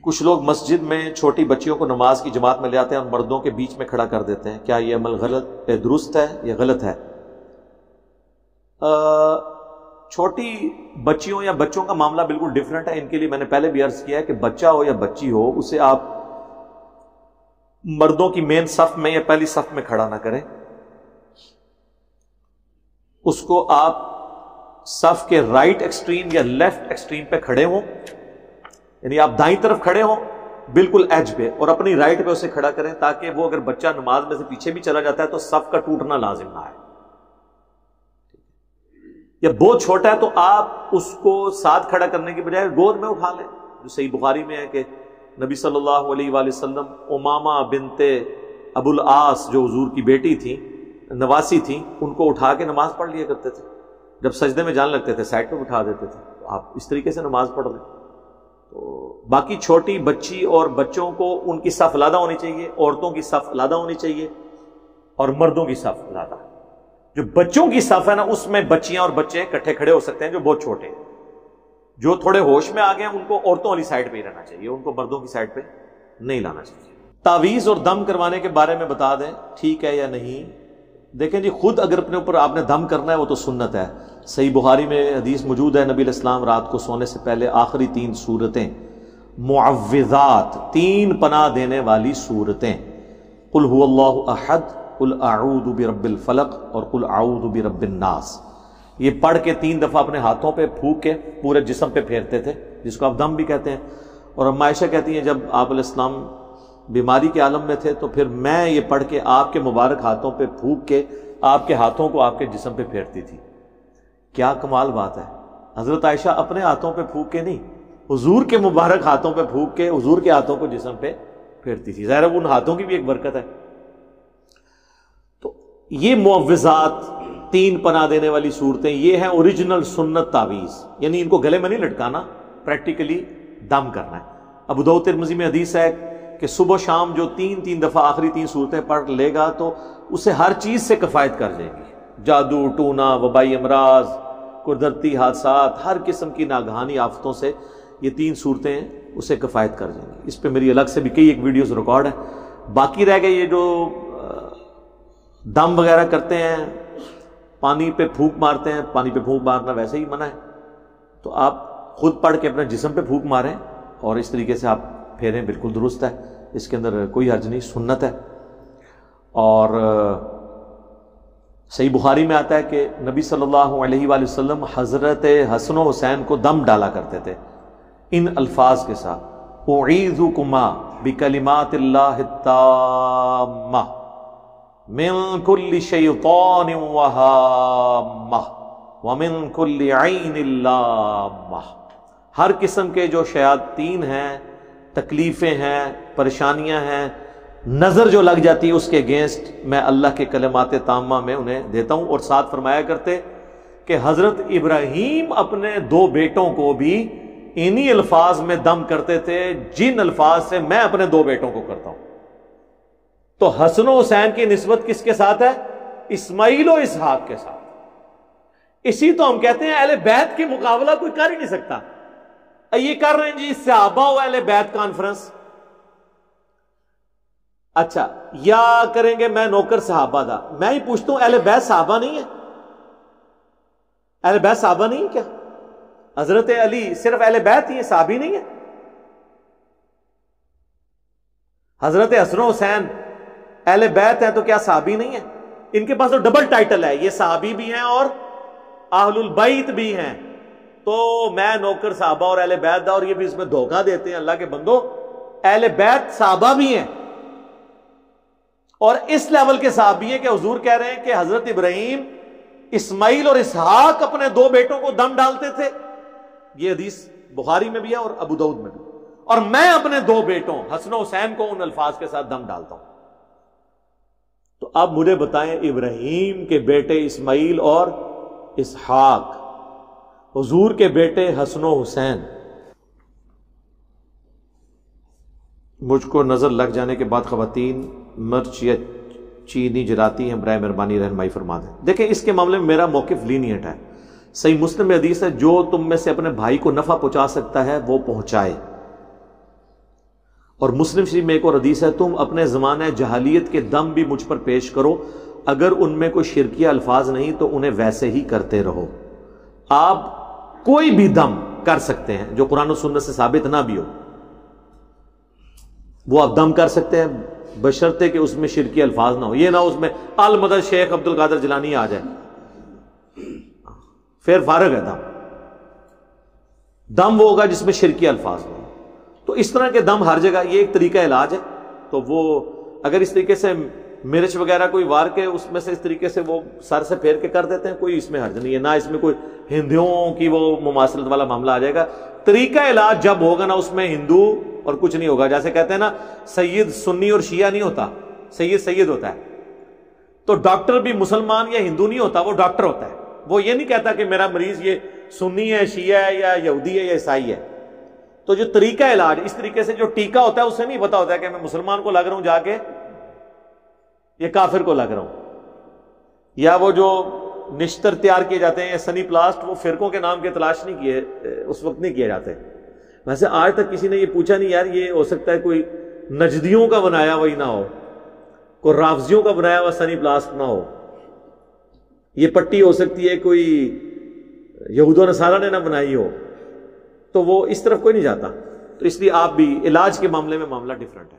کچھ لوگ مسجد میں چھوٹی بچیوں کو نماز کی جماعت میں لے آتے ہیں اور مردوں کے بیچ میں کھڑا کر دیتے ہیں، کیا یہ عمل درست ہے یا غلط ہے؟ چھوٹی بچیوں یا بچوں کا معاملہ بالکل ڈیفرنٹ ہے. ان کے لیے میں نے پہلے بھی عرض کیا ہے کہ بچہ ہو یا بچی ہو، اسے آپ مردوں کی مین صف میں یا پہلی صف میں کھڑا نہ کریں. اس کو آپ صف کے رائٹ ایکسٹریم یا لیفٹ ایکسٹریم پہ کھڑے ہوں، یعنی آپ دائیں طرف کھڑے ہوں بالکل ایج پہ، اور اپنی رائٹ پہ اسے کھڑا کریں تاکہ وہ اگر بچہ نماز میں سے پیچھے بھی چلا جاتا ہے تو صف کا ٹوٹنا لازم نہ ہے. یا بہت چھوٹا ہے تو آپ اس کو ساتھ کھڑا کرنے کی بجائے گود میں اٹھا لیں، جو صحیح بخاری میں ہے کہ نبی صلی اللہ علیہ وآلہ وسلم امامہ بنت ابو العاص جو حضور کی بیٹی تھی، نواسی تھی، ان کو اٹھا کے نماز پڑھ لیا کرتے تھے. جب سجدے میں جان لگتے تھے سائڈ پہ اٹھا دیتے تھے. تو آپ اس طریقے سے نماز پڑھ لیں. تو باقی چھوٹی بچی اور بچوں کو ان کی صف علیحدہ ہونی چاہیے، عورتوں کی صف علیحدہ ہونی چاہیے اور مردوں کی صف علیحدہ. جو بچوں کی صف ہے نا، اس میں بچیاں اور بچے اکٹھے کھڑے ہو سکتے ہیں جو بہت چھوٹے ہیں. جو تھوڑے ہوش میں آ گئے ہیں ان کو عورتوں والی سائڈ پہ ہی رہنا چاہیے، ان کو مردوں کی سائڈ پہ نہیں لانا چاہیے. تعویذ اور دم کروانے کے بارے میں بتا دیں ٹھیک ہے یا نہیں. دیکھیں جی، خود اگر اپنے اوپر آپ نے دم کرنا ہے وہ تو سنت ہے. صحیح بخاری میں حدیث موجود ہے، نبی علیہ السلام رات کو سونے سے پہلے آخری 3 سورتیں معوذات، 3 پناہ دینے والی سورتیں، قل هو اللہ احد، قل اعوذ برب الفلق اور قل اعوذ برب الناس، یہ پڑھ کے 3 دفعہ اپنے ہاتھوں پہ پھونک کے پورے جسم پہ پھیرتے تھے، جس کو آپ دم بھی کہتے ہیں. اور ام عائشہ کہتی ہیں جب آپ علیہ السلام بیماری کے عالم میں تھے تو پھر میں یہ پڑھ کے آپ کے مبارک ہاتھوں پہ پھونک کے آپ کے ہاتھوں کو آپ کے جسم پہ پھیرتی تھی. کیا کمال بات ہے. حضرت عائشہ اپنے ہاتھوں پہ پھونک کے نہیں، حضور کے مبارک ہاتھوں پہ پھونک کے حضور کے ہاتھوں کو جسم پہ پھیرتی تھی. ظاہر ہے ان ہاتھوں کی بھی ایک برکت ہے. تو یہ معوذات، 3 پناہ دینے والی صورتیں، یہ ہیں اوریجنل سنت تعویذ. یعنی ان کو گلے میں نہیں لٹکانا، پریکٹیکلی دم کرنا ہے. ابو داؤد ترمذی میں حدیث ہے کہ صبح و شام جو 3 دفعہ آخری 3 صورتیں پڑھ لے گا تو اسے ہر چیز سے کفایت کر جائے گی. جادو ٹونا، وبائی امراض، قدرتی حادثات، ہر قسم کی ناگہانی آفتوں سے یہ 3 صورتیں اسے کفایت کر جائیں گی. اس پہ میری الگ سے بھی کئی ایک ویڈیوز ریکارڈ ہیں. باقی رہ گئے یہ جو دم وغیرہ کرتے ہیں، پانی پہ پھونک مارتے ہیں، پانی پہ پھونک مارنا ویسے ہی منع ہے. تو آپ خود پڑھ کے اپنے جسم پہ پھونک ماریں اور اس طریقے سے آپ پھیریں، بالکل درست ہے، اس کے اندر کوئی حرج نہیں، سنت ہے. اور صحیح بخاری میں آتا ہے کہ نبی صلی اللہ علیہ وآلہ وسلم حضرت حسن و حسین کو دم ڈالا کرتے تھے ان الفاظ کے ساتھ، اعیذکما بکلمات اللہ التامہ من کل شیطان وہامہ ومن کل عین لامہ. ہر قسم کے جو شیاطین ہیں، تکلیفیں ہیں، پریشانیاں ہیں، نظر جو لگ جاتی ہے اس کے اگینسٹ میں اللہ کے کلمات تامہ میں انہیں دیتا ہوں. اور ساتھ فرمایا کرتے کہ حضرت ابراہیم اپنے 2 بیٹوں کو بھی انہی الفاظ میں دم کرتے تھے جن الفاظ سے میں اپنے 2 بیٹوں کو کرتا ہوں. تو حسن و حسین کی نسبت کس کے ساتھ ہے؟ اسماعیل و اسحاق کے ساتھ. اسی تو ہم کہتے ہیں اہل بیت کے مقابلہ کوئی کر ہی نہیں سکتا. یہ کر رہے ہیں جی صحابہ و اہل بیت کانفرنس. اچھا، یا کریں گے میں نوکر صحابہ دا. میں ہی پوچھتا ہوں اہل بیت صحابہ نہیں ہے؟ اہل بیت صحابہ نہیں ہے کیا؟ حضرت علی صرف اہل بیت ہی ہیں، صحابی نہیں ہے؟ حضرت حسن و حسین اہل بیت ہیں تو کیا صحابی نہیں ہے؟ ان کے پاس تو ڈبل ٹائٹل ہے، یہ صحابی بھی ہیں اور اہل البیت بھی ہیں. تو میں نوکر صحابہ اور اہل بیت دا، اور یہ بھی اس میں دھوکہ دیتے ہیں. اللہ کے بندو، اہل بیت صحابہ بھی ہیں اور اس لیول کے صحابی ہیں کہ حضور کہہ رہے ہیں کہ حضرت ابراہیم، اسماعیل اور اسحاق اپنے 2 بیٹوں کو دم ڈالتے تھے. یہ حدیث بخاری میں بھی ہے اور ابو داؤد میں بھی. اور میں اپنے 2 بیٹوں حسن و حسین کو ان الفاظ کے ساتھ دم ڈالتا ہوں. تو اب مجھے بتائیں، ابراہیم کے بیٹے اسماعیل اور اسحاق، حضور کے بیٹے حسن و حسین، مجھ کو نظر لگ جانے کے بعد خواتین مرچ یا چینی جلاتی ہیں، برائے مہربانی رہنمائی فرما دیں. دیکھیں اس کے معاملے میں میرا موقف لینیٹ ہے. صحیح مسلم میں حدیث ہے، جو تم میں سے اپنے بھائی کو نفع پہنچا سکتا ہے وہ پہنچائے. اور مسلم شریف میں ایک اور حدیث ہے، تم اپنے زمانہ جہالیت کے دم بھی مجھ پر پیش کرو، اگر ان میں کوئی شرکیہ الفاظ نہیں تو انہیں ویسے ہی کرتے رہو۔ آپ کوئی بھی دم کر سکتے ہیں جو قرآن و سنت سے ثابت نہ بھی ہو، وہ آپ دم کر سکتے ہیں بشرطے کہ اس میں شرکی الفاظ نہ ہو۔ یہ نہ اس میں المدد شیخ عبد القادر جیلانی آ جائے، پھر فارغ ہے دم۔ دم وہ ہوگا جس میں شرکی الفاظ ہو۔ تو اس طرح کے دم ہر جگہ، یہ ایک طریقہ علاج ہے۔ تو وہ اگر اس طریقے سے مرچ وغیرہ کوئی وار کے اس میں سے اس طریقے سے وہ سر سے پھیر کے کر دیتے ہیں، کوئی اس میں حرج نہیں ہے، نہ اس میں کوئی ہندوؤں کی وہ مماثلت والا معاملہ آ جائے گا۔ طریقہ علاج جب ہوگا نا، اس میں ہندو اور کچھ نہیں ہوگا۔ جیسے کہتے ہیں نا سید سنی اور شیعہ نہیں ہوتا، سید سید ہوتا ہے۔ تو ڈاکٹر بھی مسلمان یا ہندو نہیں ہوتا، وہ ڈاکٹر ہوتا ہے۔ وہ یہ نہیں کہتا کہ میرا مریض یہ سنی ہے، شیعہ ہے، یا یہودی ہے، یا عیسائی ہے۔ تو جو طریقہ علاج اس طریقے سے جو ٹیکہ ہوتا ہے، اسے نہیں پتا ہوتا ہے کہ میں مسلمان کو لگ رہا ہوں جا کے یہ کافر کو لگ رہا ہوں۔ یا وہ جو نشتر تیار کیے جاتے ہیں یا سنی پلاسٹ، وہ فرقوں کے نام کے تلاش نہیں کیے، اس وقت نہیں کیے جاتے۔ ویسے آج تک کسی نے یہ پوچھا نہیں یار یہ ہو سکتا ہے کوئی نجدیوں کا بنایا وہی نہ ہو، کوئی رافضیوں کا بنایا ہوا سنی پلاسٹ نہ ہو، یہ پٹی ہو سکتی ہے کوئی یہود و نصارہ نے نہ بنائی ہو۔ تو وہ اس طرف کوئی نہیں جاتا۔ تو اس لیے آپ بھی علاج کے معاملے میں معاملہ ڈیفرنٹ ہے۔